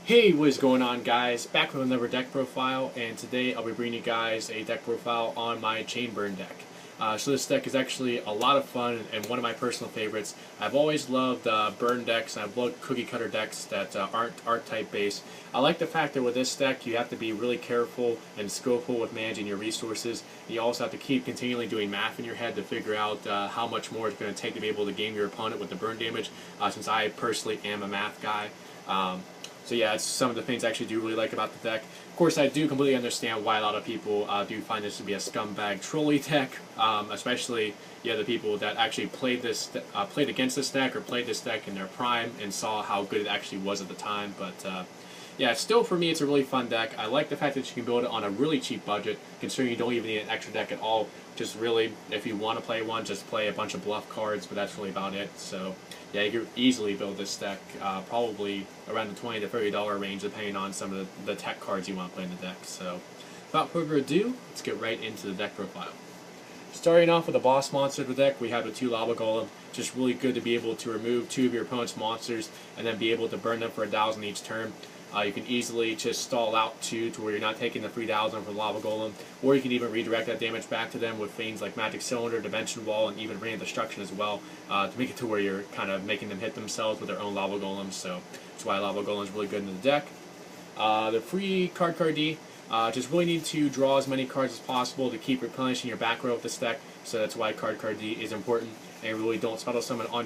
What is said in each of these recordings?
Hey, what is going on, guys? Back with another deck profile, and today I'll be bringing you guys a deck profile on my chain burn deck. So this deck is actually a lot of fun and one of my personal favorites. I've always loved burn decks, and I've loved cookie cutter decks that aren't archetype based. I like the fact that with this deck you have to be really careful and skillful with managing your resources. You also have to keep continually doing math in your head to figure out how much more it's going to take to be able to game your opponent with the burn damage, since I personally am a math guy. So yeah, it's some of the things I actually do really like about the deck. Of course, I do completely understand why a lot of people do find this to be a scumbag trolley deck, especially the people that actually played played against this deck or played this deck in their prime and saw how good it actually was at the time. But yeah, still for me, it's a really fun deck. I like the fact that you can build it on a really cheap budget, considering you don't even need an extra deck at all. Just really, if you want to play one, just play a bunch of bluff cards, but that's really about it. So yeah, you could easily build this deck, probably around the $20 to $30 range, depending on some of the tech cards you want to play in the deck. So without further ado, let's get right into the deck profile. Starting off with the boss monster of the deck, we have the 2 Lava Golem. Just really good to be able to remove 2 of your opponent's monsters and then be able to burn them for 1,000 each turn. You can easily just stall out 2 to where you're not taking the 3,000 from Lava Golem, or you can even redirect that damage back to them with things like Magic Cylinder, Dimension Wall, and even Ring of Destruction as well, to make it to where you're kind of making them hit themselves with their own Lava Golems. So that's why Lava Golem is really good in the deck. The free card D, just really need to draw as many cards as possible to keep replenishing your back row with this deck. So that's why card D is important. And really don't special summon on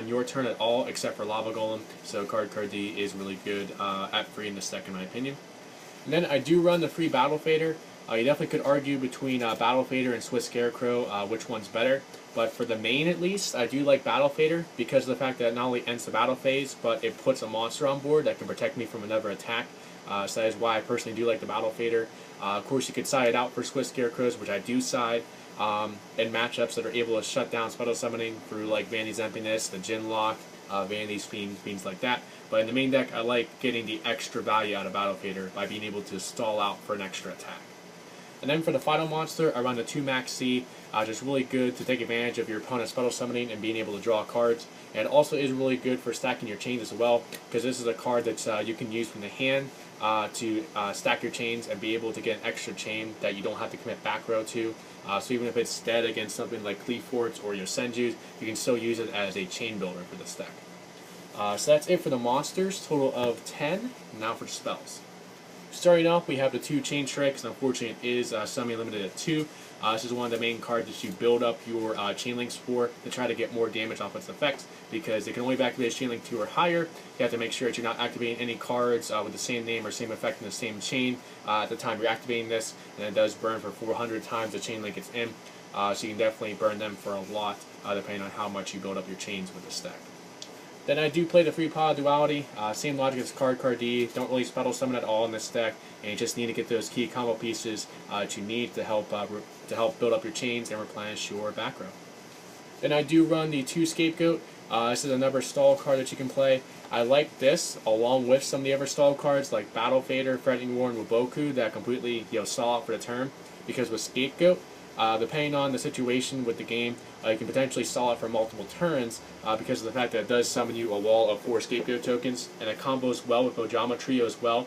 your turn at all, except for Lava Golem. So card D is really good at free in this deck, in my opinion. And then I do run the free Battle Fader. You definitely could argue between Battle Fader and Swiss Scarecrow, which one's better. But for the main, at least, I do like Battle Fader because of the fact that it not only ends the battle phase, but it puts a monster on board that can protect me from another attack. So that is why I personally do like the Battle Fader. Of course, you could side it out for Swiss Scarecrows, which I do side in matchups that are able to shut down special summoning through like Vanity's Emptiness, the Gin Lock, Vanity's Fiends like that. But in the main deck, I like getting the extra value out of Battle Fader by being able to stall out for an extra attack. And then for the final monster, I run the 2 Max C, just really good to take advantage of your opponent's special summoning and being able to draw cards. And it also is really good for stacking your chains as well, because this is a card that you can use from the hand to stack your chains and be able to get an extra chain that you don't have to commit back row to. So even if it's dead against something like Cleaforts or your Senjus, you can still use it as a chain builder for this deck. So that's it for the monsters, total of 10. Now for spells. Starting off, we have the 2 Chain Strikes. Unfortunately, it is semi-limited at 2. This is one of the main cards that you build up your chain links for to try to get more damage off its effects, because it can only be activated chain link 2 or higher. You have to make sure that you're not activating any cards with the same name or same effect in the same chain at the time you're activating this, and it does burn for 400 times the chain link it's in. So you can definitely burn them for a lot, depending on how much you build up your chains with this deck. Then I do play the free Pod Duality, same logic as card D, don't really special summon at all in this deck, and you just need to get those key combo pieces that you need to help build up your chains and replenish your back row. Then I do run the 2 Scapegoat. This is another stall card that you can play. I like this along with some of the other stall cards like Battle Fader, Threatening Warren, Waboku that completely stall out for the turn, because with Scapegoat, depending on the situation with the game, you can potentially stall it for multiple turns because of the fact that it does summon you a wall of 4 Scapegoat tokens, and it combos well with Ojama Trio as well,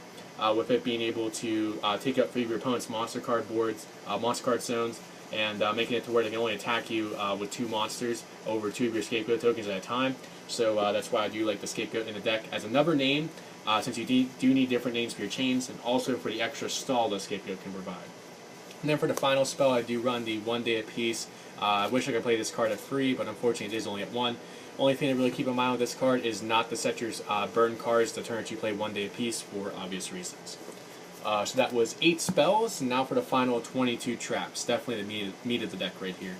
with it being able to take up 3 of your opponent's monster card boards, monster card zones, and making it to where they can only attack you with 2 monsters over 2 of your Scapegoat tokens at a time. So that's why I do like the Scapegoat in the deck as another name, since you do need different names for your chains, and also for the extra stall the Scapegoat can provide. And then for the final spell, I do run the 1 Day Apiece. I wish I could play this card at 3, but unfortunately it is only at 1. Only thing to really keep in mind with this card is not to set your burn cards the turn that you play 1 Day Apiece for obvious reasons. So that was 8 spells, and now for the final 22 traps. Definitely the meat of the deck right here.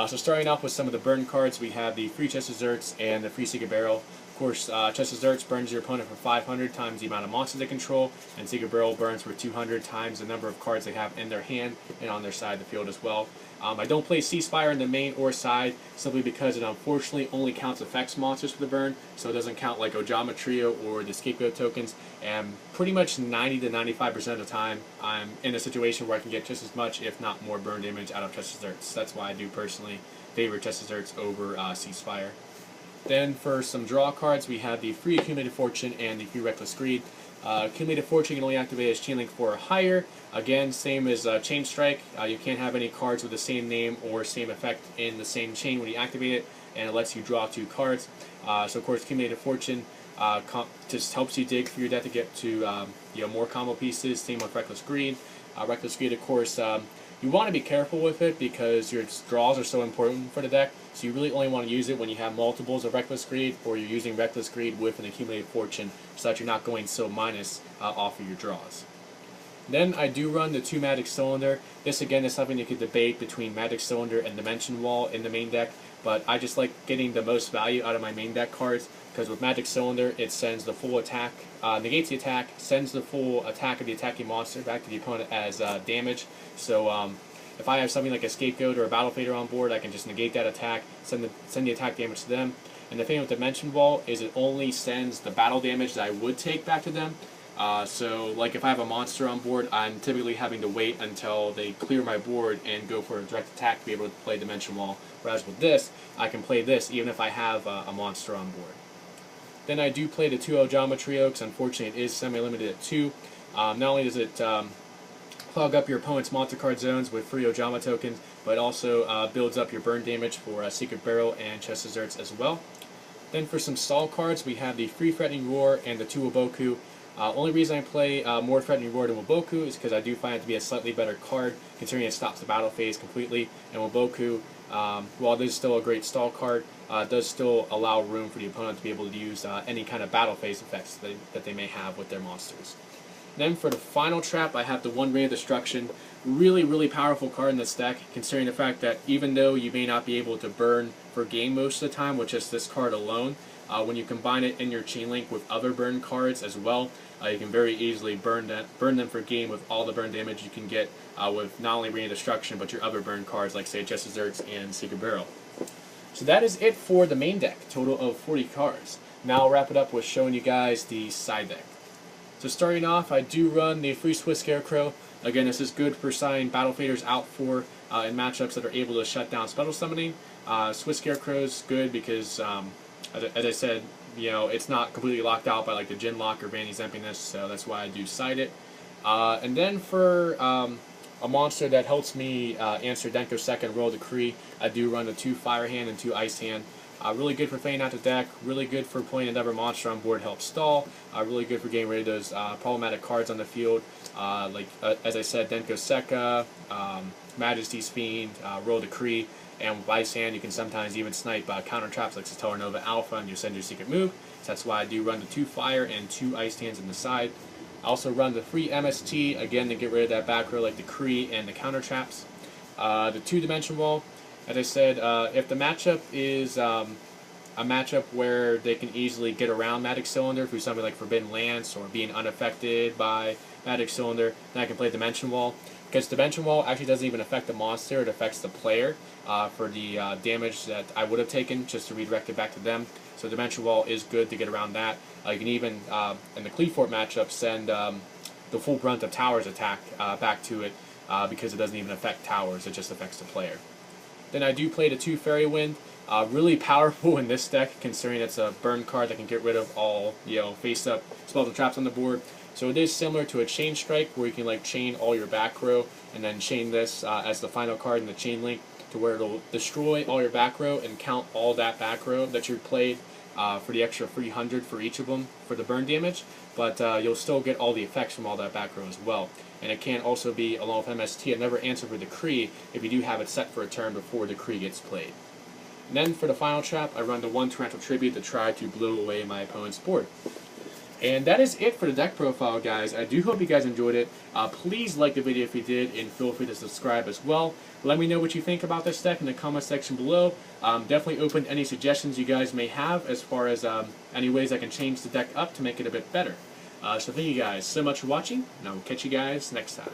So starting off with some of the burn cards, we have the free Chest of Zerts and the free Secret Barrel. Of course, Chest of Zerts burns your opponent for 500 times the amount of monsters they control, and Secret Barrel burns for 200 times the number of cards they have in their hand and on their side of the field as well. I don't play Ceasefire in the main or side simply because it unfortunately only counts effects monsters for the burn, so it doesn't count like Ojama Trio or the Scapegoat tokens, and pretty much 90 to 95% of the time I'm in a situation where I can get just as much, if not more, burn damage out of Chest of Zerts. That's why I do personally favor Chest of Zerts over Ceasefire. Then for some draw cards, we have the free Accumulated Fortune and the free Reckless Greed. Accumulated Fortune can only activate as Chain Link 4 or higher. Again, same as Chain Strike. You can't have any cards with the same name or same effect in the same chain when you activate it, and it lets you draw 2 cards. So of course, Accumulated Fortune just helps you dig for your deck to get to more combo pieces. Same with Reckless Greed. Reckless Greed, of course, you want to be careful with it because your draws are so important for the deck. So you really only want to use it when you have multiples of Reckless Greed, or you're using Reckless Greed with an Accumulated Fortune, so that you're not going so minus off of your draws. Then I do run the 2 Magic Cylinder. This again is something you could debate between Magic Cylinder and Dimension Wall in the main deck, but I just like getting the most value out of my main deck cards, because with Magic Cylinder it sends the full attack, negates the attack, sends the full attack of the attacking monster back to the opponent as damage. So if I have something like a Scapegoat or a Battle Fader on board, I can just negate that attack, send the attack damage to them. And the thing with Dimension Wall is it only sends the battle damage that I would take back to them. So like if I have a monster on board, I'm typically having to wait until they clear my board and go for a direct attack to be able to play Dimension Wall. Whereas with this, I can play this even if I have a monster on board. Then I do play the 2 Ojama Trio, because unfortunately it is semi-limited at 2. Not only does it clog up your opponent's monster card zones with free Ojama tokens, but it also builds up your burn damage for Secret Barrel and Chest Desserts as well. Then for some stall cards, we have the free Threatening Roar and the 2 Waboku. Only reason I play more Threatening Roar than Waboku is because I do find it to be a slightly better card, considering it stops the battle phase completely. And Waboku, while it is still a great stall card, does still allow room for the opponent to be able to use any kind of battle phase effects that they may have with their monsters. Then for the final trap, I have the 1 Ray of Destruction. Really, really powerful card in this deck, considering the fact that even though you may not be able to burn for game most of the time with just this card alone, when you combine it in your Chain Link with other burn cards as well, you can very easily burn them for game with all the burn damage you can get with not only Ray of Destruction, but your other burn cards like, say, Chest Desserts and Secret Barrel. So that is it for the main deck, total of 40 cards. Now I'll wrap it up with showing you guys the side deck. So starting off, I do run the free Swiss Scarecrow. Again, this is good for signing Battle Faders out for in matchups that are able to shut down special summoning. Swiss Scarecrow is good because, as I said, it's not completely locked out by like the Gin Lock or Vanny's Emptiness, so that's why I do side it. And then for a monster that helps me answer Denko's second Royal Decree, I do run the 2 Fire Hand and 2 Ice Hand. Really good for playing out the deck, really good for playing another monster on board, help stall, really good for getting rid of those problematic cards on the field, like, as I said, Denko Sekka, Majesty's Fiend, Royal Decree, and with Ice Hand you can sometimes even snipe counter traps like Stellar Nova Alpha and you send your secret move, so that's why I do run the 2 Fire and 2 Ice Hands in the side. I also run the free MST, again to get rid of that back row like Decree and the counter traps. The 2 Dimension Wall. As I said, if the matchup is a matchup where they can easily get around Magic Cylinder through something like Forbidden Lance or being unaffected by Magic Cylinder, then I can play Dimension Wall. Because Dimension Wall actually doesn't even affect the monster, it affects the player for the damage that I would have taken just to redirect it back to them. So Dimension Wall is good to get around that. You can even, in the Cleefort matchup, send the full brunt of Towers attack back to it because it doesn't even affect Towers, it just affects the player. Then I do play the 2 Fairy Wind. Really powerful in this deck, considering it's a burn card that can get rid of all face-up spells and traps on the board. So it is similar to a Chain Strike, where you can like chain all your back row and then chain this as the final card in the Chain Link, to where it'll destroy all your back row and count all that back row that you played for the extra 300 for each of them for the burn damage. But you'll still get all the effects from all that back row as well. And it can also be, along with MST, another answer for Decree if you do have it set for a turn before Decree gets played. And then for the final trap, I run the 1 Torrential Tribute to try to blow away my opponent's board. And that is it for the deck profile, guys. I do hope you guys enjoyed it. Please like the video if you did, and feel free to subscribe as well. Let me know what you think about this deck in the comment section below. Definitely open to any suggestions you guys may have as far as any ways I can change the deck up to make it a bit better. So thank you guys so much for watching, and I will catch you guys next time.